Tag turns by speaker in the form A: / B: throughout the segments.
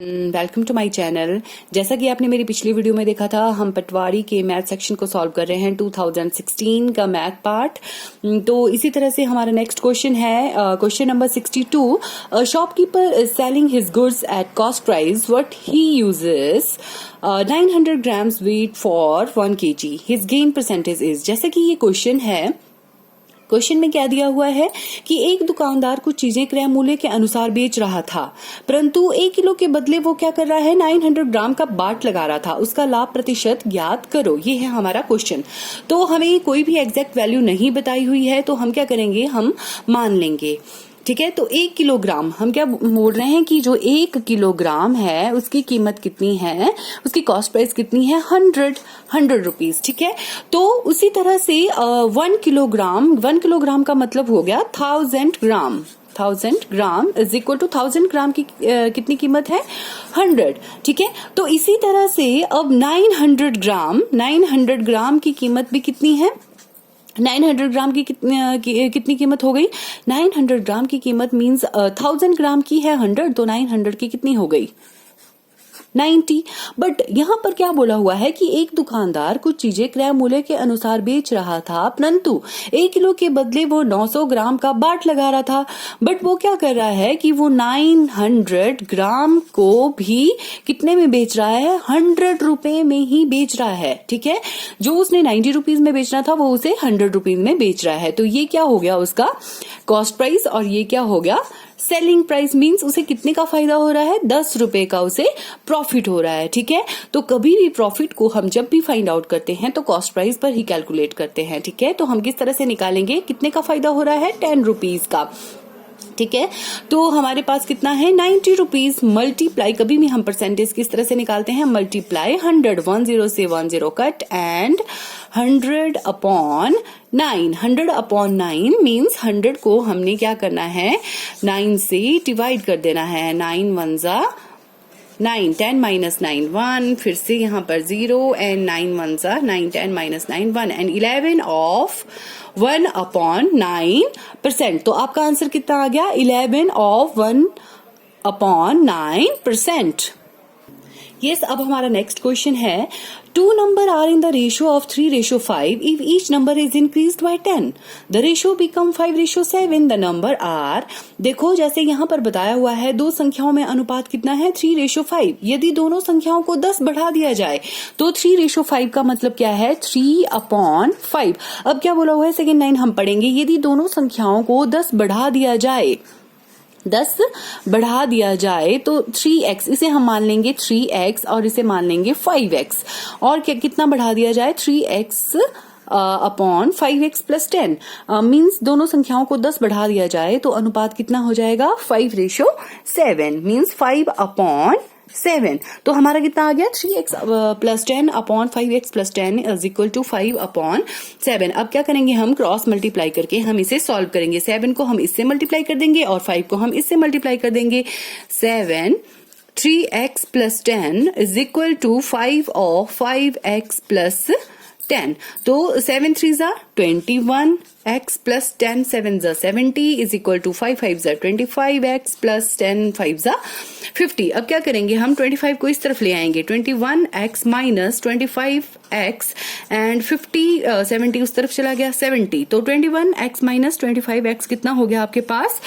A: Welcome to my channel. जैसा कि आपने मेरी पिछली वीडियो में देखा था, हम पटवारी के मैथ सेक्शन को सॉल्व कर रहे हैं 2016 का मैथ पार्ट। तो इसी तरह से हमारा नेक्स्ट क्वेश्चन है question number 62। Shopkeeper is selling his goods at cost price what he uses 900 grams weight for 1 kg। His gain percentage is. जैसा कि ये क्वेश्चन है, क्वेश्चन में क्या दिया हुआ है कि एक दुकानदार कुछ चीजें क्रय मूल्य के अनुसार बेच रहा था, परंतु 1 किलो के बदले वो क्या कर रहा है, 900 ग्राम का बाट लगा रहा था। उसका लाभ प्रतिशत ज्ञात करो। ये है हमारा क्वेश्चन। तो हमें कोई भी एग्जैक्ट वैल्यू नहीं बताई हुई है, तो हम क्या करेंगे, हम मान लेंगे। ठीक है, तो 1 किलोग्राम हम क्या बोल रहे हैं कि जो 1 किलोग्राम है उसकी कीमत कितनी है, उसकी कॉस्ट प्राइस कितनी है, 100 रुपीज। ठीक है, तो उसी तरह से 1 किलोग्राम का मतलब हो गया 1000 ग्राम इज इक्वल टू 1000 ग्राम की कितनी कीमत है, 100। ठीक है, तो इसी तरह से अब 900 ग्राम की कीमत भी कितनी है, 900 ग्राम की कितनी कीमत हो गई, 900 ग्राम की कीमत मींस 1000 ग्राम की है 100, तो 900 की कितनी हो गई, 90। बट यहां पर क्या बोला हुआ है कि एक दुकानदार कुछ चीजें क्रय मूल्य के अनुसार बेच रहा था, परंतु 1 किलो के बदले वो 900 ग्राम का बाट लगा रहा था। बट वो क्या कर रहा है कि वो 900 ग्राम को भी कितने में बेच रहा है, 100 रुपए में ही बेच रहा है। ठीक है, जो उसने 90 रुपीज में बेचना था वो उसे 100 रुपीज में बेच रहा है। तो ये क्या हो गया, उसका कॉस्ट प्राइस, और ये क्या हो गया, सेलिंग प्राइस। मींस उसे कितने का फायदा हो रहा है, 10 रुपए का उसे प्रॉफिट हो रहा है। ठीक है, तो कभी भी प्रॉफिट को हम जब भी फाइंड आउट करते हैं तो कॉस्ट प्राइस पर ही कैलकुलेट करते हैं। ठीक है, तो हम किस तरह से निकालेंगे, कितने का फायदा हो रहा है, 10 रुपीज का। ठीक है, तो हमारे पास कितना है, 90 रुपीज मल्टीप्लाई, कभी भी हम परसेंटेज किस तरह से निकालते हैं, मल्टीप्लाई 100, 10 से 10 cut, and 100 upon 9। 100 upon 9 means 100 को हमने क्या करना है, 9 से डिवाइड कर देना है। 9 1 जा 9, 10 माइनस 9 1, फिर से यहाँ पर 0, एंड 9 1 जा 9, 10 माइनस 9 1, एंड 11 ऑफ 1 अपॉन 9%। तो आपका आंसर कितना आ गया, 11 ऑफ 1 अपॉन 9%। यस, अब हमारा नेक्स्ट क्वेश्चन है, 2 number are in the ratio of 3:5 if each number is increased by 10 the ratio become 5:7 the number are. देखो, जैसे यहाँ पर बताया हुआ है, दो संख्याओं में अनुपात कितना है, 3:5। यदि दोनों संख्याओं को 10 बढ़ा दिया जाए तो 3:5 का मतलब क्या है, 3/5। अब क्या बोला हुआ है, सेकेंड लाइन हम पढ़ेंगे, यदि दोनों संख्याओं को 10 बढ़ा दिया जाए, 10 बढ़ा दिया जाए तो 3x, इसे हम मान लेंगे 3x और इसे मान लेंगे 5x, और कितना बढ़ा दिया जाए, 3x upon 5x plus 10। Means दोनों संख्याओं को 10 बढ़ा दिया जाए तो अनुपात कितना हो जाएगा, 5:7 मीन्स 5 अपॉन 7। तो हमारा कितना आ गया, 3x plus 10 upon 5x plus 10 is equal to 5 upon 7। अब क्या करेंगे, हम क्रॉस मल्टीप्लाई करके हम इसे सॉल्व करेंगे। 7 को हम इससे मल्टीप्लाई कर देंगे और 5 को हम इससे मल्टीप्लाई कर देंगे। 3x plus 10 is equal to 5 of 5x plus 10। तो 7 3 जा 21, x प्लस 10 7 जा 70 इज इक्वल टू 5 5 जा 25, x प्लस 10 5 जा 50। अब क्या करेंगे, हम 25 को इस तरफ ले आएंगे, 21x माइनस 25x, एंड 70 उस तरफ चला गया 70। तो 21x माइनस 25x कितना हो गया आपके पास,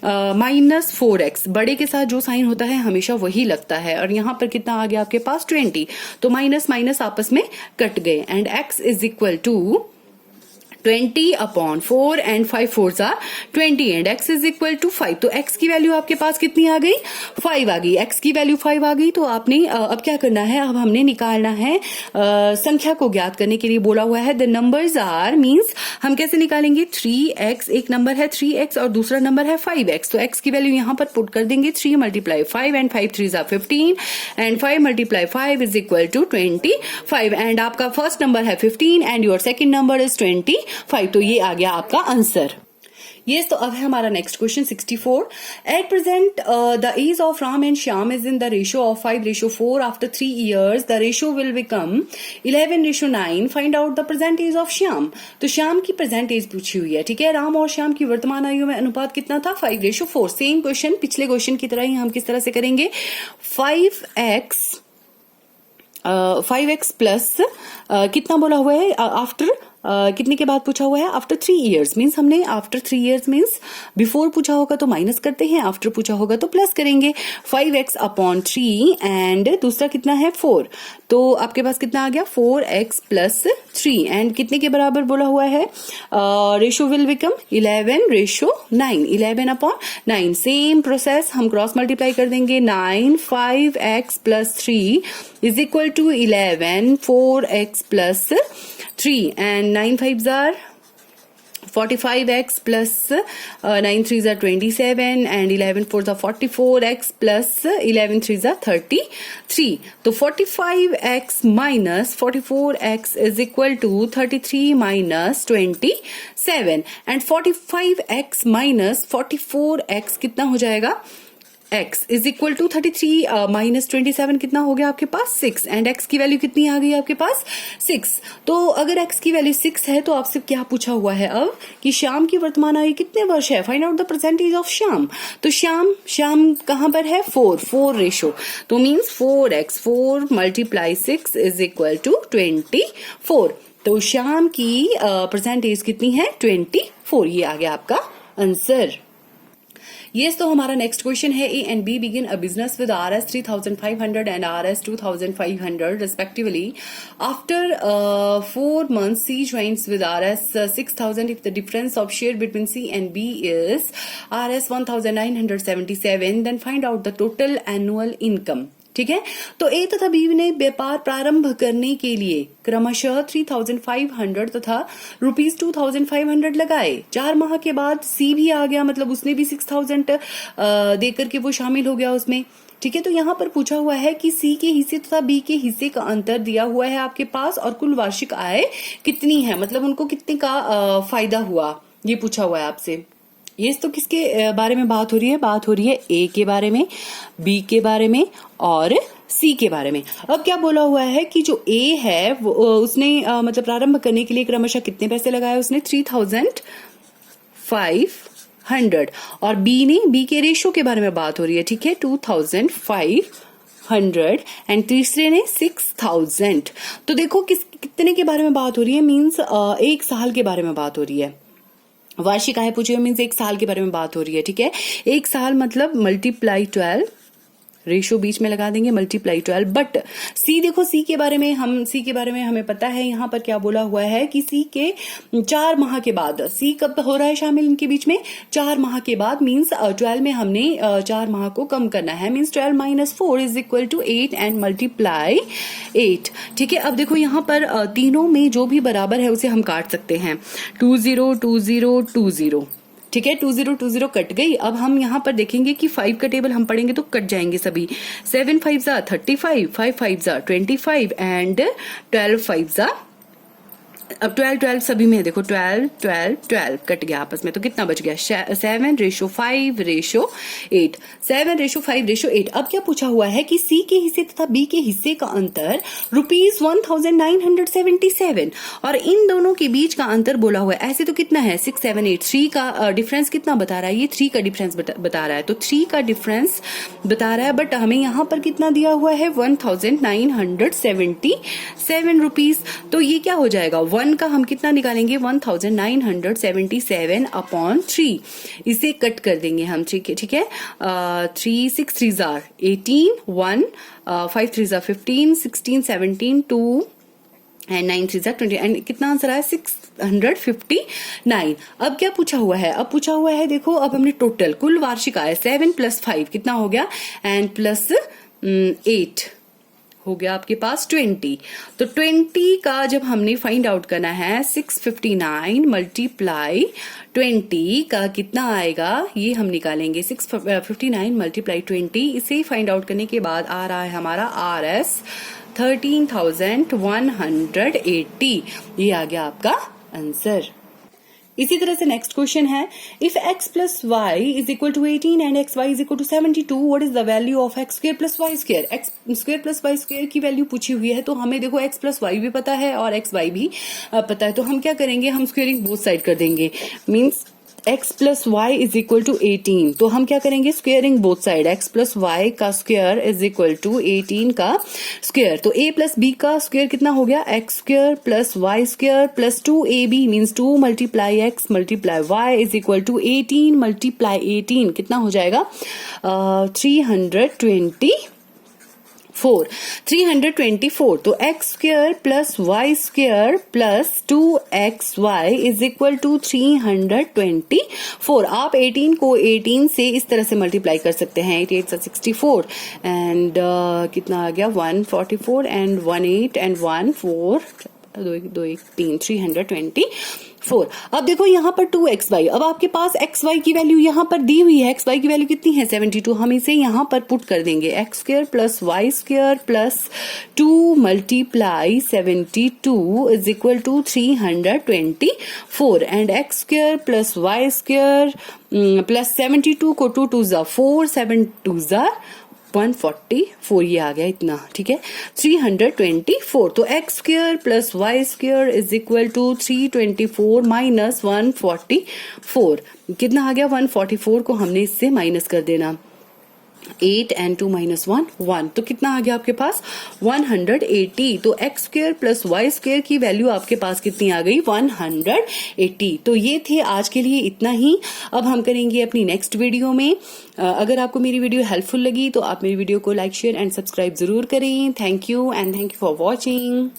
A: -4x। बड़े के साथ जो साइन होता है हमेशा वही लगता है, और यहाँ पर कितना आ गया आपके पास, 20। तो माइनस माइनस आपस में कट गए, and x is equal to 20 upon 4, and 5 4 जा 20, and x is equal to 5। तो x की वैल्यू आपके पास कितनी आ गई, 5 आ गई। x की वैल्यू 5 आ गई, तो आपने अब क्या करना है, अब हमने निकालना है संख्या को ज्ञात करने के लिए बोला हुआ है द नंबर्स आर, मींस हम कैसे निकालेंगे, 3x, एक नंबर है 3x और दूसरा नंबर है 5x। तो x की वैल्यू यहाँ पर पुट कर देंगे, 3 मल्टीप्लाई 5, एंड 5 3 जा 15, and 5 multiply 5 is equal to 25, and आपका फर्स्ट नंबर है 15 and your second number is 25। तो ये आ गया आपका आंसर। Yes, तो अब है हमारा next question 64. At present, the age of Ram and Shyam is in the ratio of 5:4. After 3 years, the ratio will become 11:9. Find out the present age of Shyam. तो श्याम की प्रेजेंट एज पूछी हुई है, ठीक है. राम और श्याम की वर्तमान आयु में अनुपात कितना था? 5:4. सेम क्वेश्चन पिछले क्वेश्चन की तरह ही हम किस तरह से करेंगे? 5x प्लस कितना बोला हुआ है? आफ्टर कितने के बाद पूछा हुआ है? आफ्टर 3 years मीन्स हमने आफ्टर 3 years मीन्स बिफोर पूछा होगा तो माइनस करते हैं, आफ्टर पूछा होगा तो प्लस करेंगे. 5x/3 एंड दूसरा कितना है? 4. तो आपके पास कितना आ गया? 4x प्लस 3 एंड कितने के बराबर बोला हुआ है? Ratio will become 11:9. 11/9. Same process हम क्रॉस मल्टीप्लाई कर देंगे. 9 5x plus 3 is equal to 11 4x plus 3 and 9 5s are 45x plus 9 3s are 27 and 11 4s are 44x plus 11 3s are 33. तो 45x minus 44x is equal to 33 minus 27 and 45x minus 44x कितना हो जाएगा? x is equal to 33 minus 27 कितना हो गया आपके पास? 6 and x की वैल्यू कितनी आ गई आपके पास? 6. तो अगर x की वैल्यू 6 है तो आपसे क्या पूछा हुआ है अब कि श्याम की वर्तमान आयु कितने वर्ष है? Find out the present age of Shyam. तो श्याम कहां पर है? 4 रेशो. तो means 4x 4 multiply 6 is equal to 24. तो श्याम की प्रेजेंट एज कितनी है? 24. ये आ गया आपका आंसर. Yes, तो हमारा नेक्स्ट क्वेश्चन है A and B begin a business with RS 3,500 and RS 2,500 respectively. After 4 months, C joins with RS 6,000 if the difference of share between C and B is RS 1,977. Then find out the total annual income. ठीक है. तो ए तथा B ने व्यापार प्रारंभ करने के लिए क्रमशः 3,500 तथा ₹2,500 लगाए. 4 माह के बाद सी भी आ गया, मतलब उसने भी 6,000 देकर के वो शामिल हो गया उसमें. ठीक है. तो यहाँ पर पूछा हुआ है कि सी के हिस्से तथा बी के हिस्से का अंतर दिया हुआ है आपके पास और कुल वार्षिक आय कितनी है, मतलब उनको कितने का फायदा हुआ, ये पूछा हुआ है आपसे. ये तो किसके बारे में बात हो रही है? बात हो रही है ए के बारे में, बी के बारे में और सी के बारे में. अब क्या बोला हुआ है कि जो ए है वो उसने मतलब प्रारंभ करने के लिए क्रमशः कितने पैसे लगाए? उसने 3,500. और बी के रेशो के बारे में बात हो रही है. ठीक है. 2,500 एंड तीसरे ने 6,000. तो देखो कितने के बारे में बात हो रही है? मीन्स 1 साल के बारे में बात हो रही है. वार्षिक आय पूछी हुई मीन्स 1 साल के बारे में बात हो रही है. ठीक है. 1 साल मतलब मल्टीप्लाई 12, रेशो बीच में लगा देंगे, मल्टीप्लाई 12. बट सी देखो, सी के बारे में हमें पता है यहाँ पर क्या बोला हुआ है कि सी के 4 माह के बाद, सी कब हो रहा है शामिल इनके बीच में? 4 माह के बाद. मीन्स 12 में हमने 4 माह को कम करना है. Means 12 minus 4 is equal to 8 and multiply 8. ठीक है. अब देखो यहाँ पर तीनों में जो भी बराबर है उसे हम काट सकते हैं. 2 0 2 0 2 0. ठीक है. 2 0 2 0 कट गई. अब हम यहाँ पर देखेंगे कि 5 का टेबल हम पढ़ेंगे तो कट जाएंगे सभी. 7 5s are 35, 5 5s are 25 and 12 5s are, अब 12 सभी में देखो 12 कट गया आपस में. तो कितना बच गया? 7:5:8. 7:5:8. अब क्या पूछा हुआ है कि सी के हिस्से तथा बी के हिस्से का अंतर ₹1,977 और इन दोनों के बीच का अंतर बोला हुआ है. ऐसे तो कितना है? 6 7 8. 3 का डिफरेंस कितना बता रहा है? ये 3 का डिफरेंस बता रहा है. तो 3 का डिफरेंस बता रहा है. बट हमें यहाँ पर कितना दिया हुआ है? 1,977 रुपीज. तो ये क्या हो जाएगा? 1 का हम कितना निकालेंगे? 1,977/3. इसे कट कर देंगे हम. ठीक है. 3 6 3s are 18, 1 5 3s are 15, 16 17 2 and 9 3s are 20 and कितना आंसर आया? 659. अब क्या पूछा हुआ है? अब पूछा हुआ है देखो, अब हमने टोटल कुल वार्षिक आय 7 + 5 कितना हो गया? एंड प्लस 8 हो गया आपके पास 20. तो 20 का जब हमने फाइंड आउट करना है 659 मल्टीप्लाई 20 का कितना आएगा ये हम निकालेंगे. 659 मल्टीप्लाई 20. इसे फाइंड आउट करने के बाद आ रहा है हमारा RS 13,180. ये आ गया आपका आंसर. इसी तरह से नेक्स्ट क्वेश्चन है, if x plus y is equal to 18 and x y is equal to 72, what is the value of x square plus y square. X square plus y square की value पूछी हुई है, तो हमें देखो x plus Y भी पता है और एक्स वाई भी पता है, तो हम क्या करेंगे, हम स्क्वेयरिंग बोथ साइड कर देंगे। Means x plus y is equal to 18, तो हम क्या करेंगे, squaring both side, x plus y का स्क्वेयर इज इक्वल टू 18 का स्क्वेयर। तो a प्लस b का स्क्वेयर कितना हो गया, x square plus y square plus 2ab means 2 multiply x multiply y is equal to 18 multiply 18 कितना हो जाएगा 324। तो x square plus y square plus 2xy is equal to 324। आप 18 को 18 से इस तरह से मल्टीप्लाई कर सकते हैं, 8 8 64 एंड कितना आ गया 144 एंड 18 एंड 1 4 2 1 3 324। अब देखो यहाँ पर 2xy, अब आपके पास xy की वैल्यू यहाँ पर दी हुई है, xy की वैल्यू कितनी है 72, हम इसे यहाँ पर पुट कर देंगे, x square plus y square plus 2 multiply 72 is equal to 324 and x square plus y square plus 72 को 2 2 जा 4 7 2 जा 144, ये आ गया इतना, ठीक है 324। तो x square plus y square is equal to 324 minus 144, कितना आ गया 144 को हमने इससे माइनस कर देना, 8 and 2 minus 1 1, तो कितना आ गया आपके पास 180। तो x square plus y square की वैल्यू आपके पास कितनी आ गई 180। तो ये थे आज के लिए इतना ही, अब हम करेंगे अपनी नेक्स्ट वीडियो में। अगर आपको मेरी वीडियो हेल्पफुल लगी तो आप मेरी वीडियो को लाइक शेयर एंड सब्सक्राइब जरूर करें। Thank you and thank you for watching.